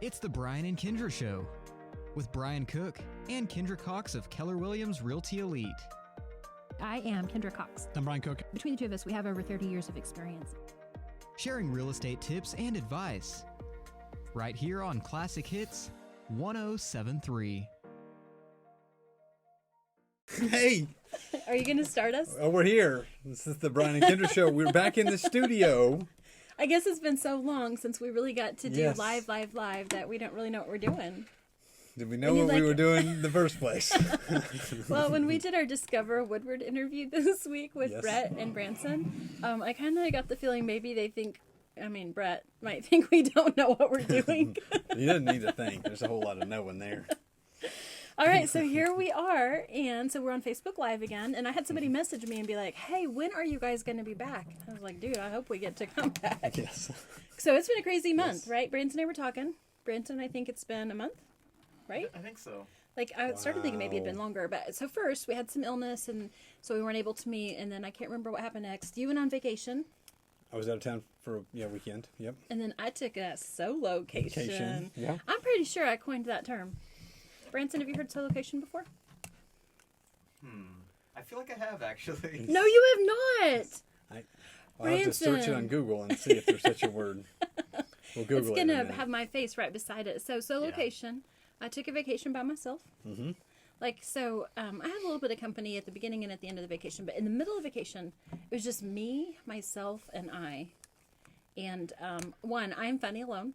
It's the Brian and Kindra Show with Brian Cook and Kindra Cox of Keller Williams Realty Elite. I am Kindra Cox. I'm Brian Cook. Between the two of us, we have over 30 years of experience. Sharing real estate tips and advice. Right here on Classic Hits 1073. Hey! Are you going to start us? Oh, we're here. This is the Brian and Kindra Show. We're back in the studio. I guess it's been so long since we really got to do Yes. live that we don't really know what we're doing. Did we know what we were doing in the first place? Well, when we did our Discover Woodward interview this week with Yes. Brett and Branson, I kind of got the feeling maybe they think, Brett might think we don't know what we're doing. You didn't need to think. There's a whole lot of knowing there. All right, so here we are, and so we're on Facebook Live again, and I had somebody message me and be like, hey, when are you guys going to be back? I was like, dude, I hope we get to come back. Yes. So it's been a crazy month, Yes. right? Branson and I were talking. Branson, I think it's been a month, right? I think so. Like, I started thinking maybe it'd been Wow. longer, but so first we had some illness, and so we weren't able to meet, and then I can't remember what happened next. You went on vacation, I was out of town for a weekend. Yep. and then I took a solo-cation. Vacation. Yeah. I'm pretty sure I coined that term. Branson, have you heard solo-cation before? I feel like I have, actually. No, you have not! I'll have to search it on Google and see if there's such a word. We'll Google It's it. going in a to minute. have my face right beside it. So, solo-cation. I took a vacation by myself. Mm-hmm. Like, so, I had a little bit of company at the beginning and at the end of the vacation, but in the middle of vacation, it was just me, myself, and I. And, one, I'm funny alone.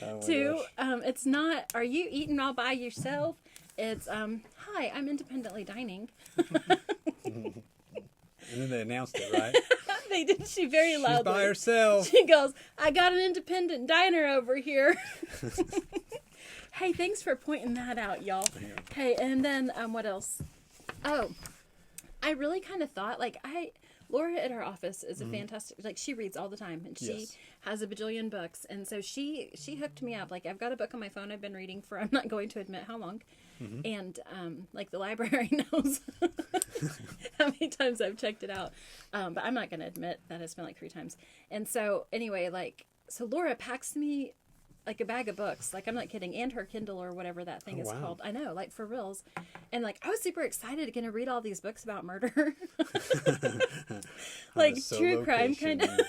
Oh my Two, gosh. it's not, are you eating all by yourself? It's, hi, I'm independently dining. And then they announced it, right? They did, she very She's loudly. by herself. She goes, I got an independent diner over here. Hey, thanks for pointing that out, y'all. Yeah. Hey, and then what else? Oh, I really kind of thought, Laura at her office is a fantastic, she reads all the time, and she Yes. has a bajillion books, and so she hooked me up. Like, I've got a book on my phone I've been reading for, I'm not going to admit how long, and the library knows how many times I've checked it out, but I'm not going to admit that it's been like 3 times. And so anyway, so Laura packs me like a bag of books, like I'm not kidding, and her Kindle or whatever that thing Oh, is wow. called. I know, like for reals. And I was super excited going to read all these books about murder. Like On a true crime solo-cation, kind of.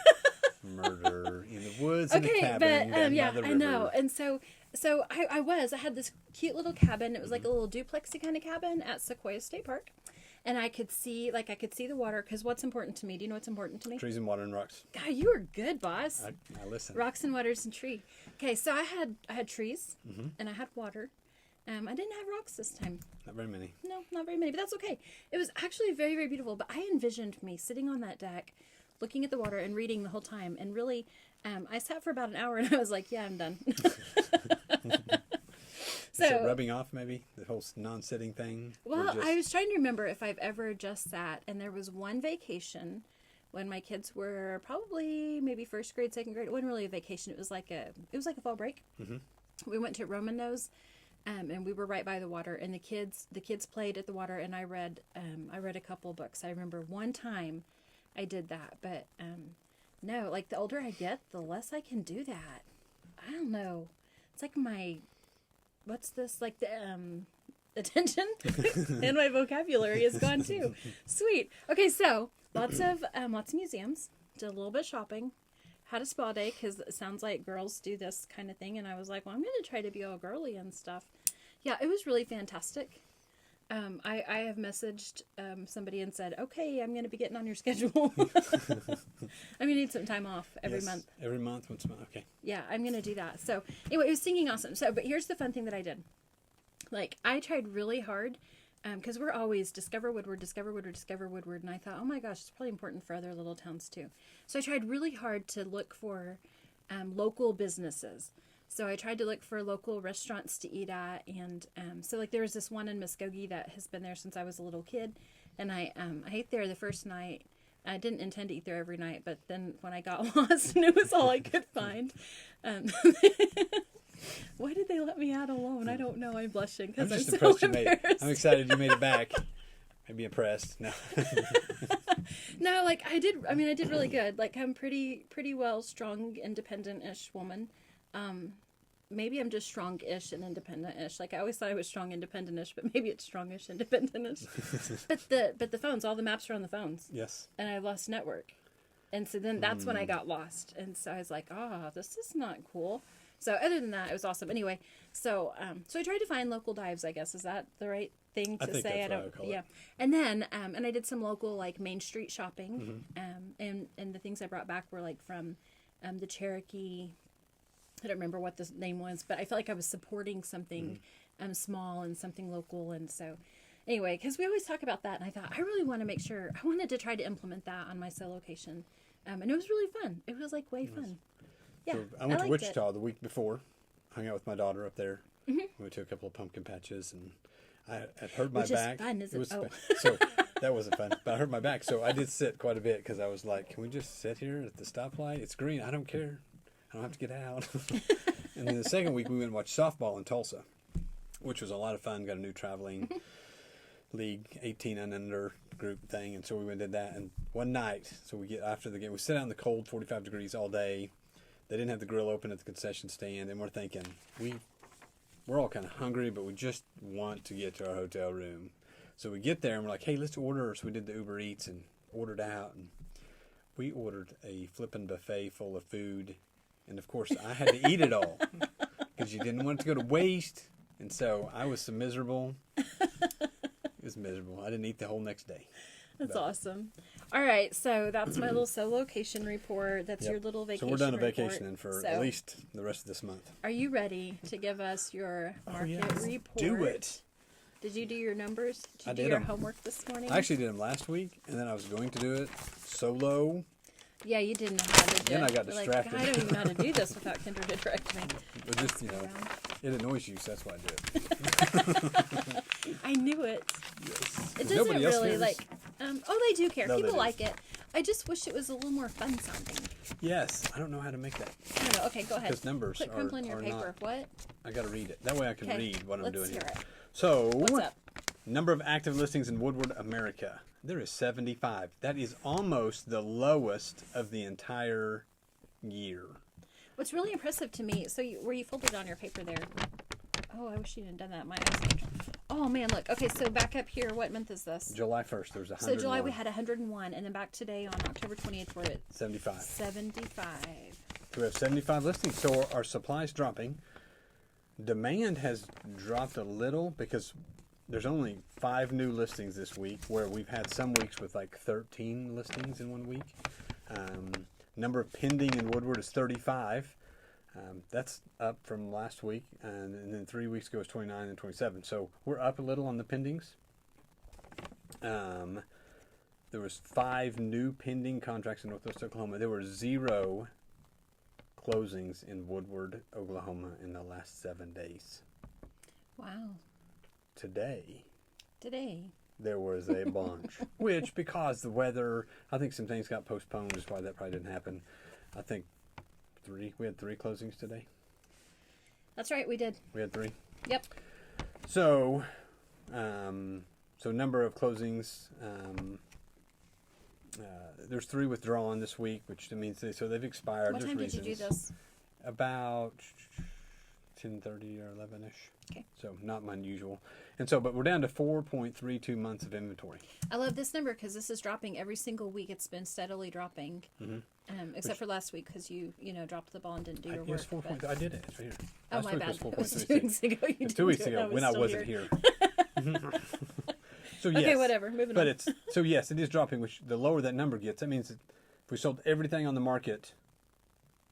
Murder in the woods in a Okay, cabin but down yeah, by the I know. river. And so I had this cute little cabin. It was like a little duplexy kind of cabin at Sequoia State Park. And I could see the water, because what's important to me? Do you know what's important to me? Trees and water and rocks. God, you are good, boss. I listen. Rocks and waters and tree. Okay, so I had trees and I had water. I didn't have rocks this time. Not very many. No, not very many, but that's okay. It was actually very, very beautiful. But I envisioned me sitting on that deck, looking at the water and reading the whole time. And really, I sat for about an hour and I was like, yeah, I'm done. Is it rubbing off maybe? The whole non-sitting thing? Or Well, just- I was trying to remember if I've ever just sat, and there was one vacation when my kids were probably maybe first grade, second grade. It wasn't really a vacation. It was like a fall break. We went to Roman Nose, and we were right by the water. And the kids played at the water, and I read a couple books. I remember one time I did that, but no, like the older I get, the less I can do that. I don't know. It's like what's this, like the attention and my vocabulary is gone too. Sweet. Okay, so lots of museums, did a little bit of shopping, had a spa day, because it sounds like girls do this kind of thing, and I was like, well, I'm going to try to be all girly and stuff. Yeah, it was really fantastic. I have messaged somebody and said, okay, I'm going to be getting on your schedule. I'm going to need some time off every Yes, month. Every month, once a month. Okay. Yeah, I'm going to do that. So anyway, it was singing awesome. So, but here's the fun thing that I did. Like, I tried really hard, because we're always discover Woodward. And I thought, oh my gosh, it's probably important for other little towns too. So I tried really hard to look for local businesses. So I tried to look for local restaurants to eat at. And so like there was this one in Muskogee that has been there since I was a little kid. And I ate there the first night. I didn't intend to eat there every night, but then when I got lost and it was all I could find. Why did they let me out alone? I don't know. I'm blushing because I'm just so impressed you made it. embarrassed. I'm excited you made it back. Maybe impressed. No. No, like I did really good. Like I'm pretty well strong, independent-ish woman. Maybe I'm just strong-ish and independent-ish. Like I always thought I was strong, independent-ish, but maybe it's strong-ish, independent-ish. but the phones, all the maps are on the phones. Yes. And I lost network. And so then that's when I got lost. And so I was like, this is not cool. So other than that, it was awesome. Anyway, so I tried to find local dives, I guess. Is that the right thing to say? I don't. What I would call it. And then and I did some local like Main Street shopping. And the things I brought back were like from the Cherokee. I don't remember what the name was, but I felt like I was supporting something small and something local. And so anyway, because we always talk about that, and I thought I really want to make sure, I wanted to try to implement that on my sale location. And it was really fun. It was like way fun. Yeah, so I went to Wichita the week before, hung out with my daughter up there. We went to a couple of pumpkin patches, and I hurt my back. Which is fun, isn't it? It was fun. So that wasn't fun, but I hurt my back. So I did sit quite a bit because I was like, can we just sit here at the stoplight? It's green. I don't care. I don't have to get out. And then the second week, we went and watched softball in Tulsa, which was a lot of fun. Got a new traveling league, 18 and under group thing. And so we went and did that. And one night, so we get after the game, we sit out in the cold, 45 degrees all day. They didn't have the grill open at the concession stand. And we're thinking, we're all kind of hungry, but we just want to get to our hotel room. So we get there and we're like, hey, let's order. So we did the Uber Eats and ordered out. And we ordered a flippin' buffet full of food. And of course, I had to eat it all because you didn't want it to go to waste. And so I was so miserable. It was miserable. I didn't eat the whole next day. That's awesome. All right, so that's my little solo location report. That's your little vacation. So we're done a report. vacation then for at least the rest of this month. Are you ready to give us your market report? Do it. Did you do your numbers? Did you I do did your them. homework this morning? I actually did them last week, and then I was going to do it solo. Yeah, you didn't know how to do it. Then I got You're distracted. Like, I don't even know how to do this without Kindra to direct me. But just, it annoys you, so that's why I do it. I knew it. Yes. It doesn't Nobody else really cares. like. They do care. No, they People do. like it. I just wish it was a little more fun sounding. Yes, I don't know how to make that. I don't know. Okay, go ahead. Because numbers Quit crumpling your are paper. not. What? I got to read it. That way I can Okay, read what I'm let's doing hear here. it. So, What's up? number of active listings in Woodward, America. There is 75. That is almost the lowest of the entire year. What's really impressive to me, so where you folded on your paper there. Oh, I wish you hadn't done that. My eyes are... Oh, man, look. Okay, so back up here. What month is this? July 1st, there was 101. So July we had 101, and then back today on October 28th we're at 75. 75. So we have 75 listings. So our supply's dropping. Demand has dropped a little because there's only 5 new listings this week, where we've had some weeks with like 13 listings in one week. Number of pending in Woodward is 35. That's up from last week, and then 3 weeks ago was 29 and 27. So we're up a little on the pendings. There was 5 new pending contracts in Northwest Oklahoma. There were 0 closings in Woodward, Oklahoma in the last 7 days. Wow. Today, there was a bunch. Which, because the weather, I think some things got postponed, is why that probably didn't happen. I think we had 3 closings today. That's right, we did. We had 3. Yep. So, number of closings, there's 3 withdrawn this week, which means they've expired. What There's time reasons. did you do this? About 10:30 or 11ish. Okay. So not unusual. And so, but we're down to 4.32 months of inventory. I love this number because this is dropping every single week. It's been steadily dropping, except for last week because you dropped the ball and didn't do your Yes, work. I did it. It's right here. Oh, Last my week bad. was It was 2 4.36. weeks ago. You It's didn't 2 weeks do it. ago when I still wasn't here. So yes. Okay, whatever. Moving on. But yes, it is dropping. Which the lower that number gets, that means that if we sold everything on the market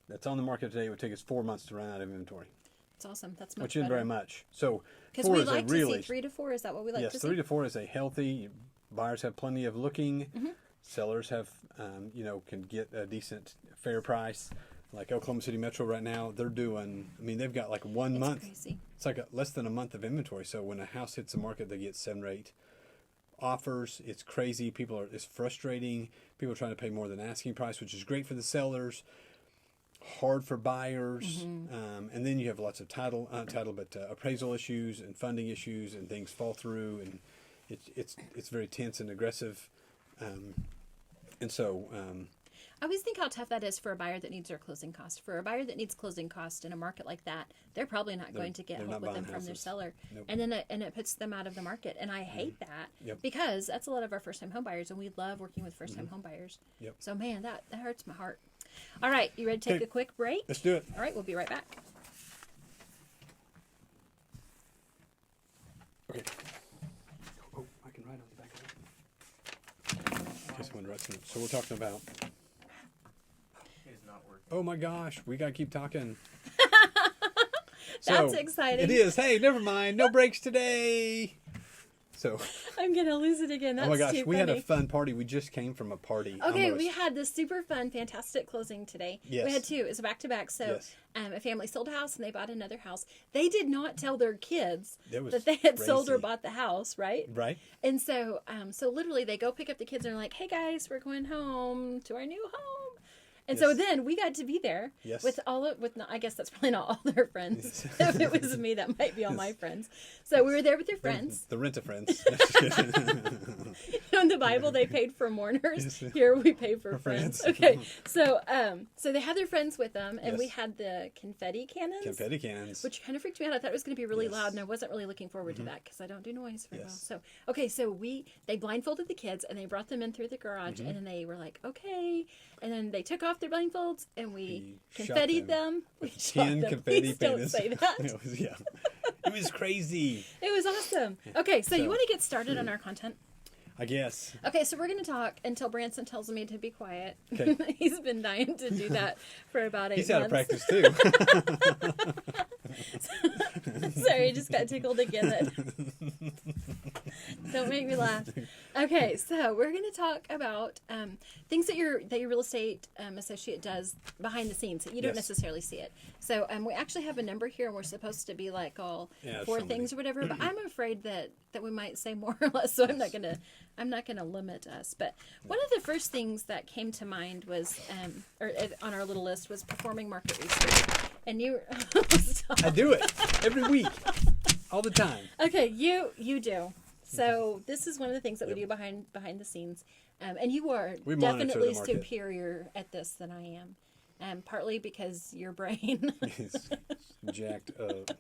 that's on the market today, it would take us 4 months to run out of inventory. It's awesome. That's much Which isn't better. very much. So Because 4 we is like a to really see 3 to 4. Is that what we like to yes, see? 3 to 4 is a healthy. Buyers have plenty of looking. Sellers have, can get a decent fair price. Like Oklahoma City Metro right now, they're doing. I mean, they've got like 1 It's month. crazy. It's like less than a month of inventory. So when a house hits the market, they get 7 or 8 offers. It's crazy. It's frustrating. People are trying to pay more than asking price, which is great for the sellers. Hard for buyers, and then you have lots of appraisal issues and funding issues, and things fall through, it's very tense and aggressive, and so. I always think how tough that is for a buyer that needs their closing cost. For a buyer that needs closing cost in a market like that, they're probably not going to get help with them from their seller. Nope. And then it puts them out of the market. And I hate that because that's a lot of our first-time home buyers, and we love working with first-time home buyers. Yep. So, man, that hurts my heart. All right, you ready to take a quick break? Let's do it. All right, we'll be right back. Okay. Oh, I can write on the back of it. Just want to write some. So we're talking about. It's not working. Oh my gosh, we gotta keep talking. That's exciting. It is. Hey, never mind. No breaks today. So. I'm gonna lose it again. That's Oh my gosh, too we funny. had a fun party. We just came from a party. Okay, almost. we had this super fun, fantastic closing today. Yes. We had two. It was back to back. So Yes. a family sold a house and they bought another house. They did not tell their kids That that they had was sold or crazy. bought the house, right? Right. And so literally they go pick up the kids and they're like, "Hey guys, we're going home to our new home." And so Yes. then we got to be there Yes. with I guess that's probably not all their friends. If it was me, that might be all my friends. So we were there with their friends. The rent-a-friends. No, just kidding. In the Bible, they paid for mourners. Yes. Here we pay for friends. friends. Okay, so they had their friends with them, and we Yes. had the confetti cannons, Confetti cans. which kind of freaked me out. I thought it was going to be really Yes. loud, and I wasn't really looking forward to that because I don't do noise very well. Yes. So they blindfolded the kids, and they brought them in through the garage, and then they were like, "Okay," and then they took off their blindfolds, and we shot confettied them them. We with shot 10 them. confetti Please don't pennants. say that. It was, yeah. It was crazy. It was awesome. Okay, so you So- want to get started on our content? I guess. Okay, so we're going to talk until Branson tells me to be quiet. Okay. He's been dying to do that for about 8 He's months. out of practice too. Sorry, I just got tickled again. Don't make me laugh. Okay, so we're going to talk about things that your real estate associate does behind the scenes that you don't Yes. necessarily see it. So we actually have a number here, and we're supposed to be like all Yeah, four so things or whatever. But I'm afraid that we might say more or less. So I'm not gonna limit us. But one of the first things that came to mind was, on our little list, was performing market research. And you, stop. I do it every week, all the time. Okay, you do. So this is one of the things that we do behind the scenes, and you are We monitor definitely the market. superior at this than I am. Partly because your brain. He's jacked up.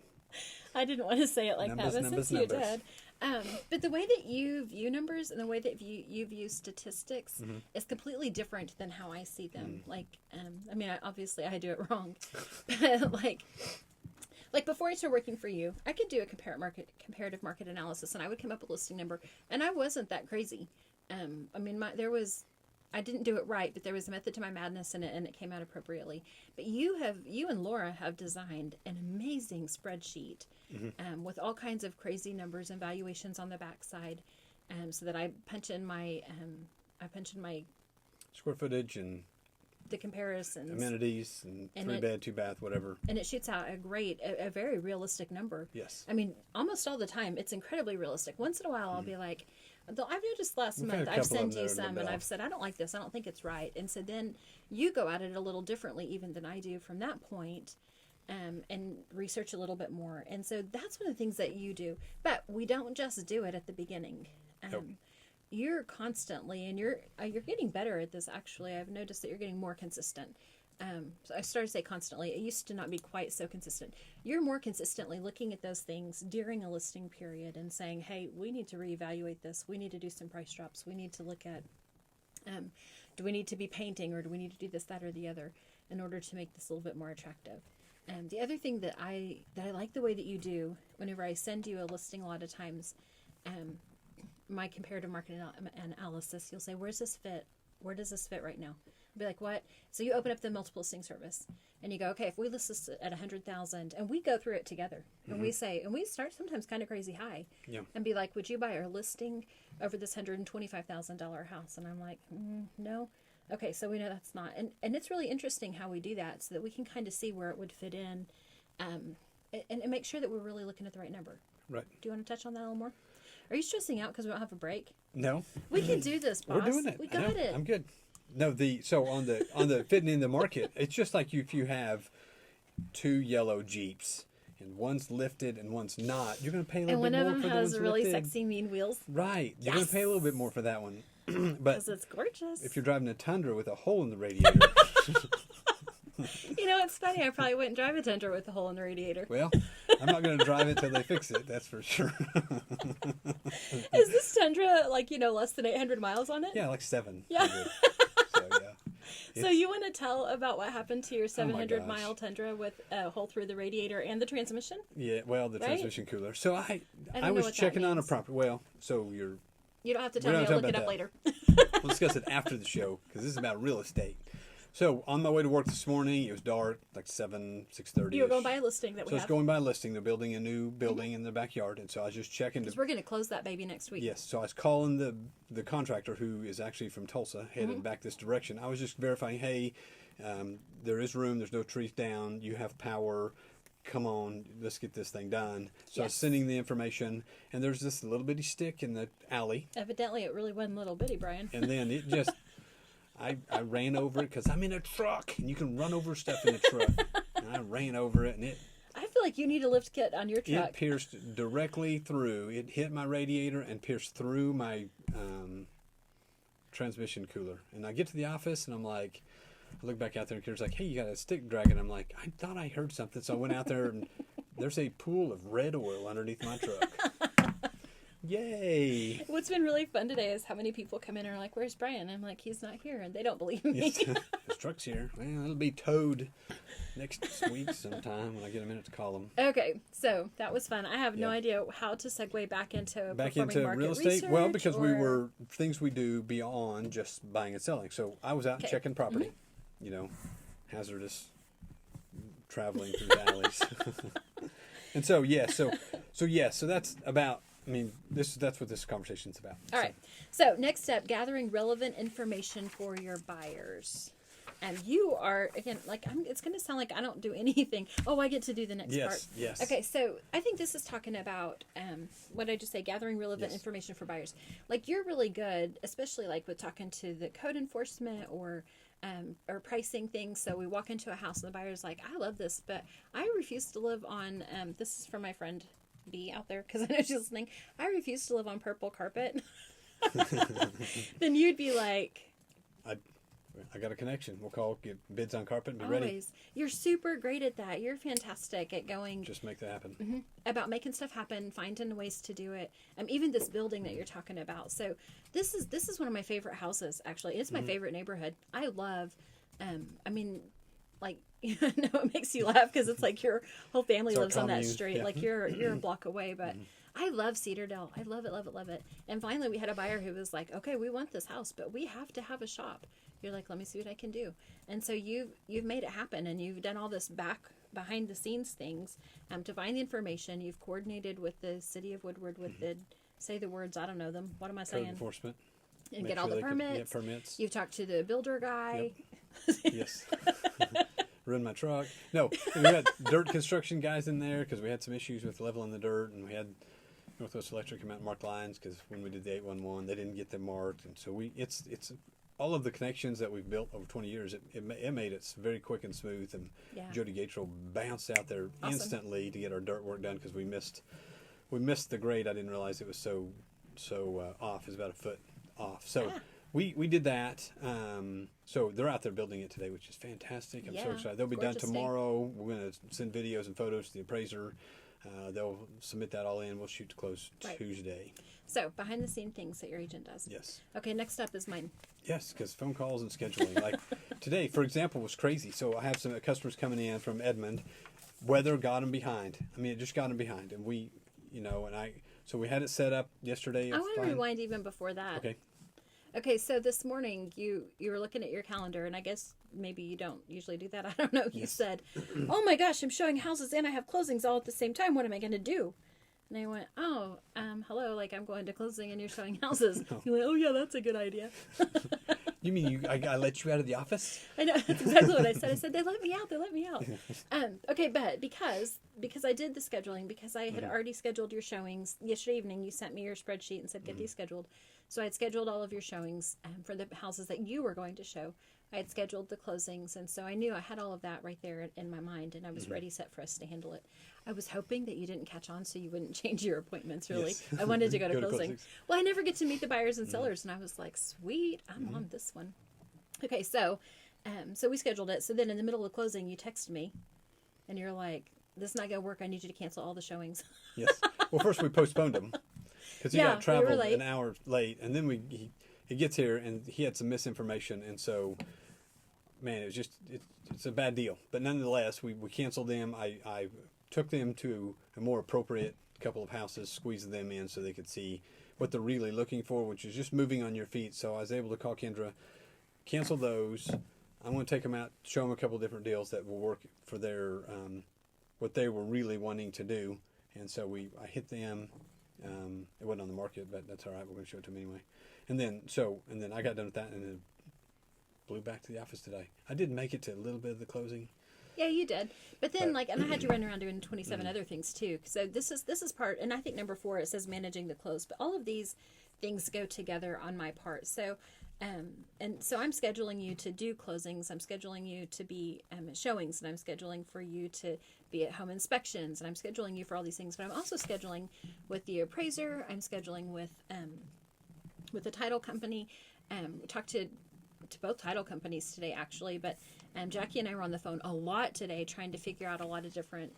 I didn't want to say it like Numbers, that, but numbers, since you numbers. did. But the way that you view numbers and the way that you view statistics is completely different than how I see them. Like, I mean, obviously I do it wrong, but like before I started working for you, I could do a comparative market analysis, and I would come up with a listing number, and I wasn't that crazy. I mean, I didn't do it right, but there was a method to my madness in it, and it came out appropriately. But you and Laura have designed an amazing spreadsheet with all kinds of crazy numbers and valuations on the backside, so that I punch in my Square footage and the comparisons, amenities and And 3-bed, 2-bath, whatever. and it shoots out a very realistic number. Yes. I mean, almost all the time, it's incredibly realistic. Once in a while, I'll be like, though I've noticed last We've had month, a I've couple of sent them you that are in some, the and bell. I've said, I don't like this. I don't think it's right. And so then you go at it a little differently even than I do from that point, and research a little bit more. And so that's one of the things that you do. But we don't just do it at the beginning. Nope. You're constantly, and you're getting better at this, actually. I've noticed that you're getting more consistent. So I started to say constantly. It used to not be quite so consistent. You're more consistently looking at those things during a listing period and saying, hey, we need to reevaluate this. We need to do some price drops. We need to look at, do we need to be painting, or do we need to do this, that, or the other in order to make this a little bit more attractive? The other thing that I like the way that you do, whenever I send you a listing a lot of times, my comparative market analysis, you'll say, where's this fit? Where does this fit right now? I'll be like, what? So you open up the multiple listing service and you go, okay, if we list this at 100,000, and we go through it together, and we say, and we start sometimes kind of crazy high, Yeah. and be like, would you buy our listing over this $125,000 house? And I'm like, no. Okay, so we know that's not, and it's really interesting how we do that, so that we can kind of see where it would fit in, and make sure that we're really looking at the right number. Right. Do you want to touch on that a little more? Are you stressing out because we don't have a break? No. We can do this, boss. We're doing it. We I know. got it. I'm good. No, so on the fitting in the market, it's just like if you have 2 yellow Jeeps and one's lifted and one's not, you're going to pay a And little one bit of more them for the has ones really lifted. sexy mean wheels. Right. You're going to pay a little bit more for that one. But Because it's gorgeous. if you're driving a Tundra with a hole in the radiator, You know, it's funny. I probably wouldn't drive a Tundra with a hole in the radiator. well, I'm not going to drive it till they fix it. That's for sure. Is this Tundra like, less than 800 miles on it? Yeah, like 7. Yeah. So, yeah. So you want to tell about what happened to your Oh my 700-mile gosh. Tundra with a hole through the radiator and the transmission? Yeah, well, the Right? transmission cooler. So I don't know was what that checking on a means. property. Well, so you're You don't have to We tell don't me. have I'll to look talk it up about later. we'll discuss it after the show because this is about real estate. So on my way to work this morning, it was dark, like 6:30. You were going by a listing that So we it's have. going by a listing. They're building a new building in the backyard, and so I was just checking. Because we're going to close that baby next week. Yes, so I was calling the contractor who is actually from Tulsa, headed back this direction. I was just verifying, hey, there is room. There's no trees down. You have power. Come on, let's get this thing done. So I was Yes. sending the information, and there's this little bitty stick in the alley, Evidently, it really wasn't little bitty, Brian. and then it just, I ran over it because I'm in a truck, and you can run over stuff in a truck. And I ran over it, and I feel like you need a lift kit on your truck. it pierced directly through. It hit my radiator and pierced through my transmission cooler. And I get to the office, and I'm like, I look back out there, and Kira's like, hey, you got a stick dragging. I'm like, I thought I heard something. So I went out there, and there's a pool of red oil underneath my truck. Yay. What's been really fun today is how many people come in and are like, where's Brian? I'm like, he's not here. And they don't believe me. Yes, his truck's here. Well, it'll be towed next week sometime when I get a minute to call him. Okay, so that was fun. I have no Yeah. idea how to segue back into Back performing into market real estate? research Well, because we or- were things we do beyond just buying and selling. So I was out Okay. checking property, hazardous traveling through the alleys. And so, so that's about, that's what this conversation's about. All right. So next step, gathering relevant information for your buyers. And you are, again, it's going to sound like I don't do anything. Oh, I get to do the next part. Yes. Okay, so I think this is talking about, what did I just say, gathering relevant Yes. information for buyers. Like, you're really good, especially like with talking to the code enforcement or pricing things. So we walk into a house and the buyer's like, I love this, but I refuse to live on, this is from my friend B out there, because I know she's listening. I refuse to live on purple carpet. Then you'd be like, I got a connection. We'll get bids on carpet and be ready. always. You're super great at that. You're fantastic at going Just make that happen. about making stuff happen, finding ways to do it. Even this building that you're talking about. So this is one of my favorite houses. Actually, it's my favorite neighborhood. I love. I know it makes you laugh because it's like your whole family It's our lives on that commune, street. yeah. Like you're a block away, but. I love Cedardale. I love it, love it, love it. And finally, we had a buyer who was like, "Okay, we want this house, but we have to have a shop." You're like, "Let me see what I can do." And so you've made it happen, and you've done all this behind the scenes things to find the information. You've coordinated with the city of Woodward with the say the words. I don't know them. What am I Code saying? enforcement. And Make get all sure the they can permits. get permits. You've talked to the builder guy. Yes. Ruined my truck. No, we had dirt construction guys in there because we had some issues with leveling the dirt, and we had Northwest Electric come out and mark lines because when we did the 811, they didn't get them marked, and so it's all of the connections that we've built over 20 years. It made it very quick and smooth, and Yeah. Jody Gatrell bounced out there Awesome. instantly to get our dirt work done because we missed the grade. I didn't realize it was so off. It was about a foot off. So. Ah. We did that. So they're out there building it today, which is fantastic. I'm so Yeah, excited. They'll be done gorgeous day. tomorrow. We're going to send videos and photos to the appraiser. They'll submit that all in. We'll shoot to close Right. Tuesday. So behind the scene things that your agent does. Yes. Okay, next up is mine. Yes, because phone calls and scheduling. Like today, for example, was crazy. So I have some customers coming in from Edmond. Weather got them behind. It just got them behind. And so we had it set up yesterday. I want to fine. rewind even before that. Okay. Okay, so this morning you were looking at your calendar, and I guess maybe you don't usually do that. I don't know. You said, "Oh my gosh, I'm showing houses and I have closings all at the same time. What am I going to do?" And I went, "Oh, hello. Like I'm going to closing and you're showing houses." You went, "Oh yeah, that's a good idea." You mean I let you out of the office? I know, that's exactly what I said. I said, they let me out. Okay, but because I did the scheduling, because I had already scheduled your showings yesterday evening, you sent me your spreadsheet and said, get these scheduled. So I had scheduled all of your showings for the houses that you were going to show. I had scheduled the closings, and so I knew I had all of that right there in my mind, and I was ready, set for us to handle it. I was hoping that you didn't catch on so you wouldn't change your appointments, really. Yes. I wanted to go to Go to closing. closings. Well, I never get to meet the buyers and sellers, and I was like, sweet, I'm on this one. Okay, so we scheduled it. So then in the middle of closing, you text me, and you're like, this is not going to work. I need you to cancel all the showings. Yes. Well, first we postponed him because he Yeah, got we traveled were late. an hour late, and then he gets here and he had some misinformation, and so, man, it was just it's a bad deal. But nonetheless, we canceled them. I took them to a more appropriate couple of houses, squeezed them in so they could see what they're really looking for, which is just moving on your feet. So I was able to call Kindra, cancel those. I'm going to take them out, show them a couple of different deals that will work for their what they were really wanting to do. And so I hit them. It wasn't on the market, but that's all right. We're going to show it to them anyway. And then I got done with that and then blew back to the office today. I did make it to a little bit of the closing. Yeah, you did. But then, and I had you run around doing 27 other things too. So this is part, and I think number 4, it says managing the close. But all of these things go together on my part. So, and so I'm scheduling you to do closings. I'm scheduling you to be at showings, and I'm scheduling for you to be at home inspections, and I'm scheduling you for all these things. But I'm also scheduling with the appraiser. I'm scheduling with the title company. We talked to both title companies today, actually, but Jackie and I were on the phone a lot today trying to figure out a lot of different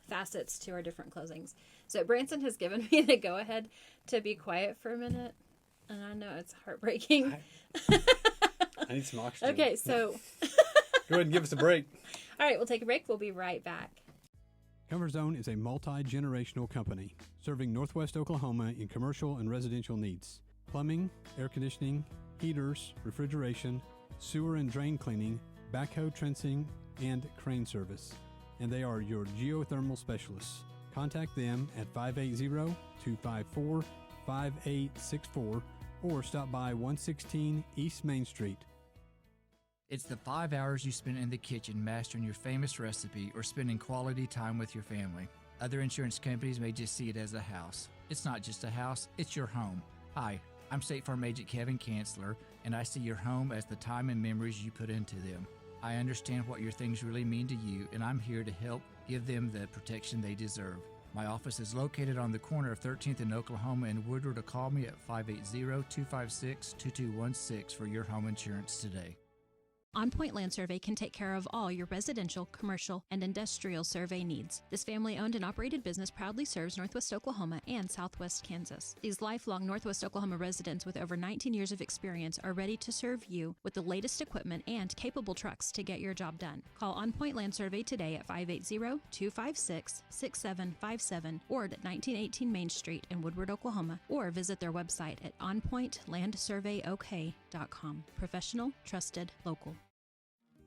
facets to our different closings. So Branson has given me the go-ahead to be quiet for a minute, and I know it's heartbreaking. I need some oxygen. Okay, so Go ahead and give us a break. all right, we'll take a break. We'll be right back. Comfort Zone is a multi-generational company serving Northwest Oklahoma in commercial and residential needs. Plumbing, air conditioning, heaters, refrigeration, sewer and drain cleaning, backhoe trenching, and crane service. And they are your geothermal specialists. Contact them at 580-254-5864 or stop by 116 East Main Street. It's the 5 hours you spend in the kitchen mastering your famous recipe or spending quality time with your family. Other insurance companies may just see it as a house. It's not just a house, it's your home. Hi, I'm State Farm Agent Kevin Kanzler, and I see your home as the time and memories you put into them. I understand what your things really mean to you, and I'm here to help give them the protection they deserve. My office is located on the corner of 13th and Oklahoma and Woodward, or call me at 580-256-2216 for your home insurance today. On Point Land Survey can take care of all your residential, commercial, and industrial survey needs. This family-owned and operated business proudly serves Northwest Oklahoma and Southwest Kansas. These lifelong Northwest Oklahoma residents with over 19 years of experience are ready to serve you with the latest equipment and capable trucks to get your job done. Call On Point Land Survey today at 580-256-6757 or at 1918 Main Street in Woodward, Oklahoma, or visit their website at onpointlandsurveyok.com. Professional, trusted, local.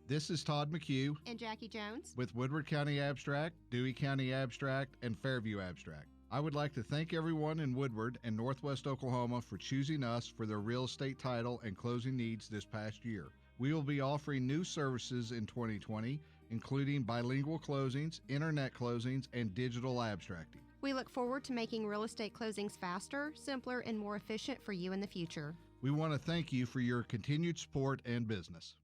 This is Todd McHugh And Jackie Jones. with Woodward County Abstract, Dewey County Abstract, and Fairview Abstract. I would like to thank everyone in Woodward and Northwest Oklahoma for choosing us for their real estate title and closing needs this past year. We will be offering new services in 2020, including bilingual closings, internet closings, and digital abstracting. We look forward to making real estate closings faster, simpler, and more efficient for you in the future. We want to thank you for your continued support and business.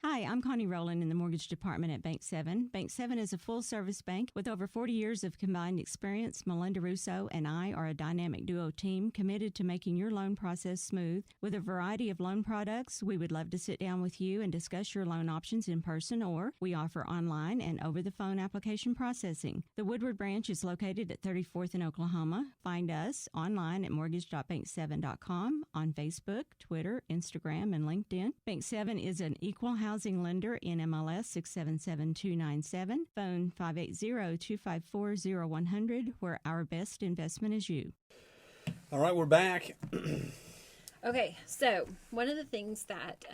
Hi, I'm Connie Rowland in the Mortgage Department at Bank 7. Bank 7 is a full-service bank with over 40 years of combined experience. Melinda Russo and I are a dynamic duo team committed to making your loan process smooth. With a variety of loan products, we would love to sit down with you and discuss your loan options in person, or we offer online and over-the-phone application processing. The Woodward branch is located at 34th in Oklahoma. Find us online at mortgage.bank7.com, on Facebook, Twitter, Instagram, and LinkedIn. Bank 7 is an equal housing lender in MLS 677297, phone 580-254-0100, where our best investment is you. All right, we're back. Okay, so one of the things that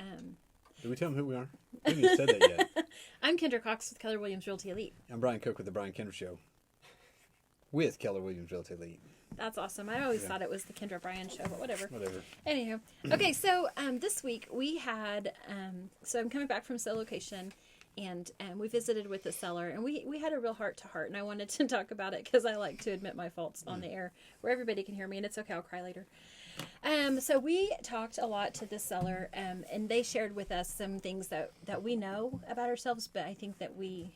Did we tell them who we are? We haven't even said that yet. I'm Kendra Cox with Keller Williams Realty Elite. I'm Brian Cook with the Brian Kindra Show with Keller Williams Realty Elite. That's awesome. I always thought it was the Kendra Brian Show, but whatever. Whatever. Anywho, okay, so this week we had, so I'm coming back from sale location, and we visited with the seller, and we had a real heart-to-heart, and I wanted to talk about it because I like to admit my faults on the air where everybody can hear me, and it's okay, I'll cry later. So we talked a lot to the seller, and they shared with us some things that we know about ourselves, but I think we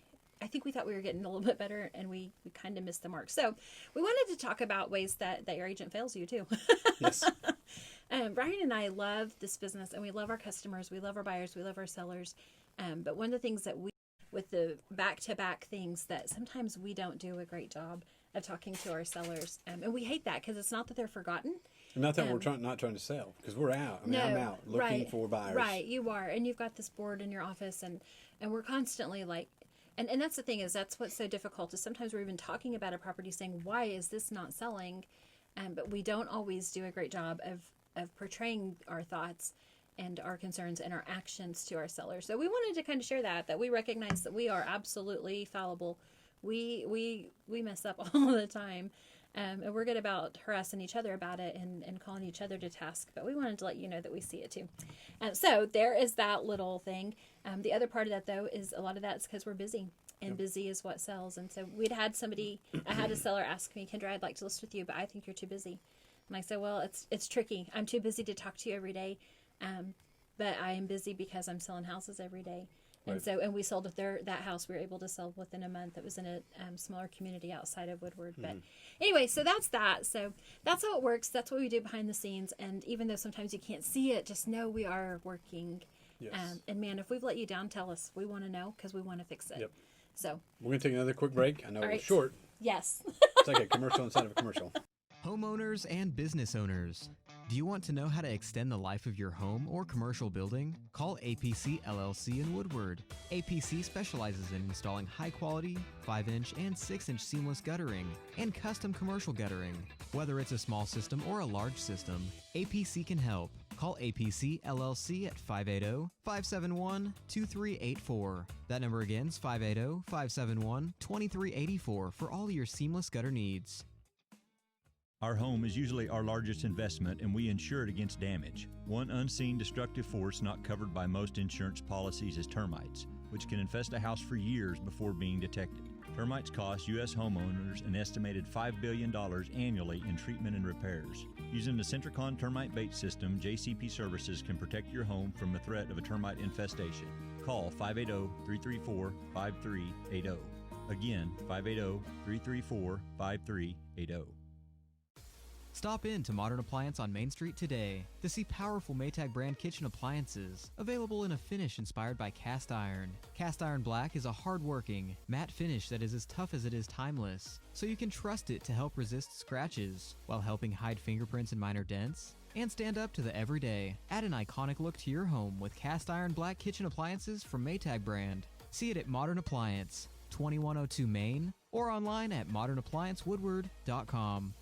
thought we were getting a little bit better, and we kind of missed the mark. So we wanted to talk about ways that your agent fails you too. Yes. Brian and I love this business, and we love our customers, we love our buyers, we love our sellers. But one of the things that with the back-to-back things that sometimes we don't do a great job of talking to our sellers. And we hate that because it's not that they're forgotten. Not that we're not trying to sell, because we're out. I mean, I'm out looking for buyers. Right, you are. And you've got this board in your office, and we're constantly like, and that's the thing is that's what's so difficult is sometimes we're even talking about a property saying, why is this not selling? But we don't always do a great job of portraying our thoughts and our concerns and our actions to our sellers. So we wanted to kind of share that we recognize that we are absolutely fallible. We mess up all the time. And we're good about harassing each other about it and calling each other to task. But we wanted to let you know that we see it too. So there is that little thing. The other part of that, though, is a lot of that's because we're busy. And busy is what sells. And so I had a seller ask me, Kindra, I'd like to list with you, but I think you're too busy. And I said, well, it's tricky. I'm too busy to talk to you every day. But I am busy because I'm selling houses every day. And and we sold that house. We were able to sell within a month. It was in a smaller community outside of Woodward. But anyway, so that's that. So that's how it works. That's what we do behind the scenes. And even though sometimes you can't see it, just know we are working. Yes. And man, if we've let you down, tell us. We want to know because we want to fix it. Yep. So we're going to take another quick break. I know it was short. Yes. It's like a commercial inside of a commercial. Homeowners and business owners. Do you want to know how to extend the life of your home or commercial building? Call APC LLC in Woodward. APC specializes in installing high-quality 5-inch and 6-inch seamless guttering and custom commercial guttering. Whether it's a small system or a large system, APC can help. Call APC LLC at 580-571-2384. That number again is 580-571-2384 for all your seamless gutter needs. Our home is usually our largest investment, and we insure it against damage. One unseen destructive force not covered by most insurance policies is termites, which can infest a house for years before being detected. Termites cost U.S. homeowners an estimated $5 billion annually in treatment and repairs. Using the Centricon termite bait system, JCP Services can protect your home from the threat of a termite infestation. Call 580-334-5380. Again, 580-334-5380. Stop in to Modern Appliance on Main Street today to see powerful Maytag brand kitchen appliances available in a finish inspired by cast iron. Cast iron black is a hard-working, matte finish that is as tough as it is timeless, so you can trust it to help resist scratches while helping hide fingerprints and minor dents and stand up to the everyday. Add an iconic look to your home with cast iron black kitchen appliances from Maytag brand. See it at Modern Appliance, 2102 Main, or online at modernappliancewoodward.com.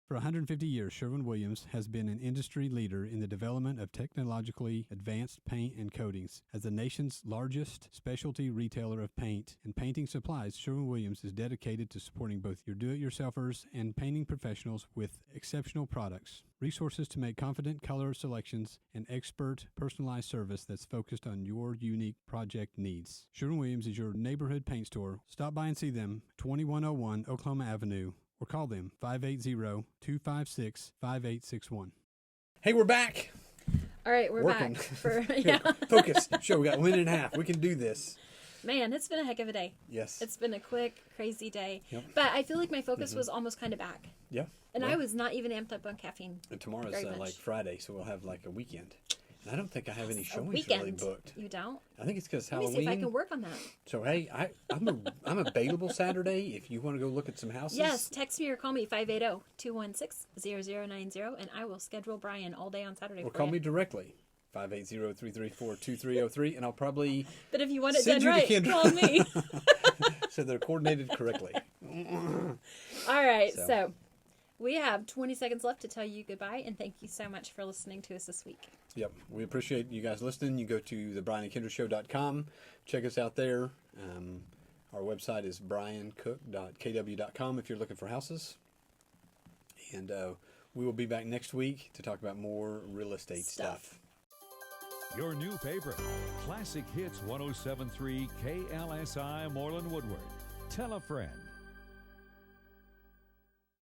For 150 years, Sherwin-Williams has been an industry leader in the development of technologically advanced paint and coatings. As the nation's largest specialty retailer of paint and painting supplies, Sherwin-Williams is dedicated to supporting both your do-it-yourselfers and painting professionals with exceptional products, resources to make confident color selections, and expert personalized service that's focused on your unique project needs. Sherwin-Williams is your neighborhood paint store. Stop by and see them, 2101 Oklahoma Avenue, or call them 580-256-5861. Hey, we're back. All right, we're working. Back. For Focus. Sure, we got a minute and a half. We can do this. Man, it's been a heck of a day. Yes. It's been a quick, crazy day. Yep. But I feel like my focus was almost kind of back. Yeah. And I was not even amped up on caffeine. And tomorrow's like Friday, so we'll have like a weekend. And I don't think I have any showings weekend. really booked. You don't? I think it's because Halloween. Let me see if I can work on that. So, hey, I'm available Saturday if you want to go look at some houses. Yes, text me or call me 580-216-0090, and I will schedule Brian all day on Saturday. Or call me directly, 580-334-2303, and I'll probably But if you want it done right, call me. So they're coordinated correctly. All right, so we have 20 seconds left to tell you goodbye, and thank you so much for listening to us this week. Yep, we appreciate you guys listening. You go to the brianandkindrashow.com. Check us out there. Our website is briancook.kw.com if you're looking for houses. And we will be back next week to talk about more real estate stuff. Your new favorite, Classic Hits 107.3 KLSI Moreland Woodward. Tell a friend.